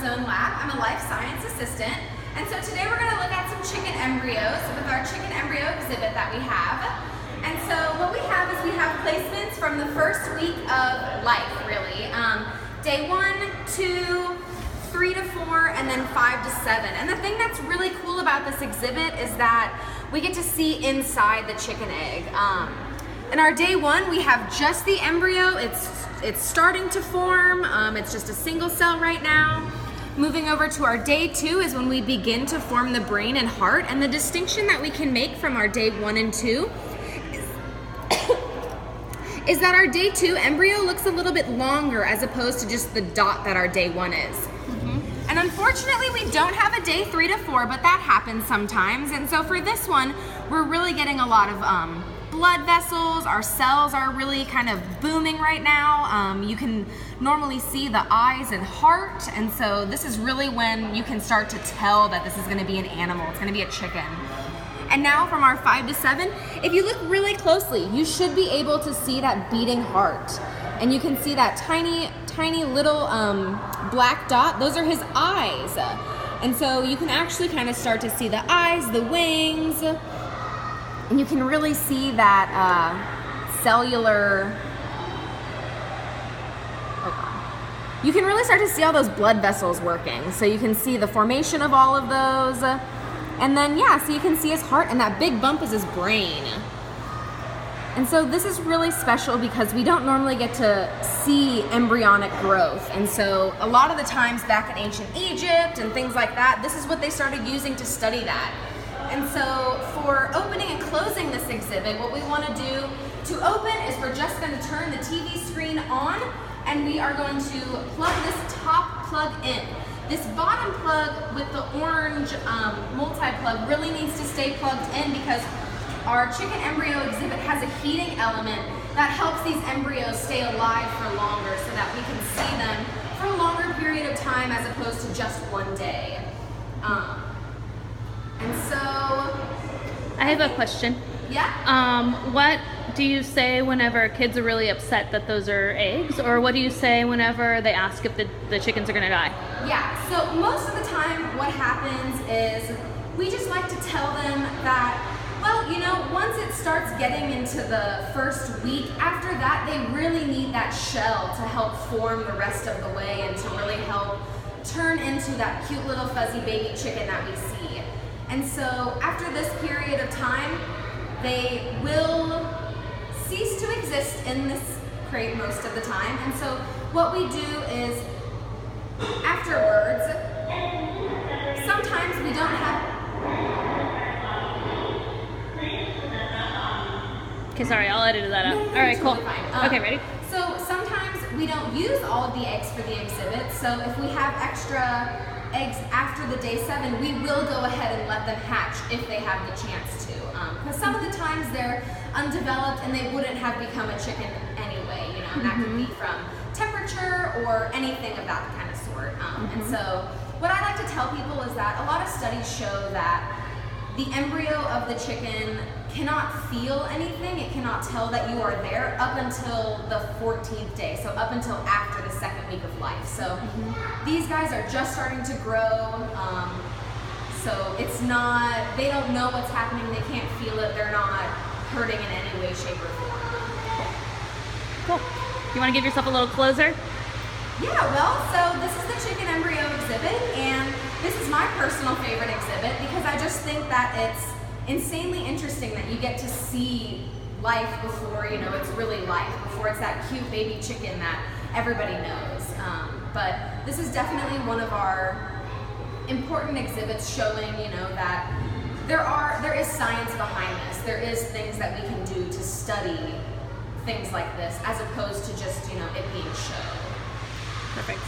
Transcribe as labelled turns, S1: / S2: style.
S1: own lab. I'm a life science assistant. And so today we're going to look at some chicken embryos with our chicken embryo exhibit that we have. And so what we have is we have placements from the first week of life, really. Day 1, 2, 3 to 4, and then 5 to 7. And the thing that's really cool about this exhibit is that we get to see inside the chicken egg. In our day 1, we have just the embryo. It's starting to form. It's just a single cell right now. Moving over to our day 2 is when we begin to form the brain and heart. And the distinction that we can make from our day 1 and 2 is that our day 2 embryo looks a little bit longer as opposed to just the dot that our day 1 is. And unfortunately, we don't have a day 3 to 4, but that happens sometimes. And so for this one, we're really getting a lot of blood vessels. Our cells are really kind of booming right now. You can normally see the eyes and heart. And so this is really when you can start to tell that this is gonna be an animal. It's gonna be a chicken. And now from our 5 to 7, if you look really closely, you should be able to see that beating heart. And you can see that tiny little black dot. Those are his eyes. And so you can actually kind of start to see the eyes, the wings, and you can really see that cellular, you can really start to see all those blood vessels working. So you can see the formation of all of those. And then, yeah, so you can see his heart, and that big bump is his brain. And so this is really special because we don't normally get to see embryonic growth. And so a lot of the times back in ancient Egypt and things like that, this is what they started using to study that. And so for opening and closing this exhibit, what we want to do to open is we're just going to turn the TV screen on, and we are going to plug this top plug in. This bottom plug with the orange multi-plug really needs to stay plugged in because our chicken embryo exhibit has a heating element that helps these embryos stay alive for longer so that we can see them for a longer period of time as opposed to just one day. And so...
S2: I have a question.
S1: Yeah?
S2: What do you say whenever kids are really upset that those are eggs? Or what do you say whenever they ask if the chickens are gonna die?
S1: Yeah, so most of the time what happens is we just like to tell them that, well, you know, once it starts getting into the first week, after that they really need that shell to help form the rest of the way and to really help turn into that cute little fuzzy baby chicken that we see. And so after this period of time, they will cease to exist in this crate most of the time. And so what we do is afterwards, sometimes we don't have...
S2: Okay, sorry, I'll edit that out.
S1: No,
S2: All right,
S1: totally
S2: cool.
S1: Fine.
S2: Okay, ready?
S1: So sometimes we don't use all of the eggs for the exhibit. So if we have extra eggs after the day 7, we will go ahead and let them hatch if they have the chance to. Because some of the times they're undeveloped and they wouldn't have become a chicken anyway, you know, and that could be from temperature or anything of that kind of sort. And so what I like to tell people is that a lot of studies show that the embryo of the chicken cannot feel anything. It cannot tell that you are there up until the 14th day, so up until after the 2nd week of life. So these guys are just starting to grow. So it's not, they don't know what's happening, they can't feel it, they're not hurting in any way, shape, or form.
S2: Cool. You want to give yourself a little closer?
S1: Yeah, well, so this is the chicken embryo exhibit, and this is my personal favorite exhibit because I just think that it's insanely interesting that you get to see life before, you know, it's really life, before it's that cute baby chicken that everybody knows. But this is definitely one of our important exhibits showing, you know, that there is science behind this. There is things that we can do to study things like this as opposed to just, you know, it being show.
S2: Perfect.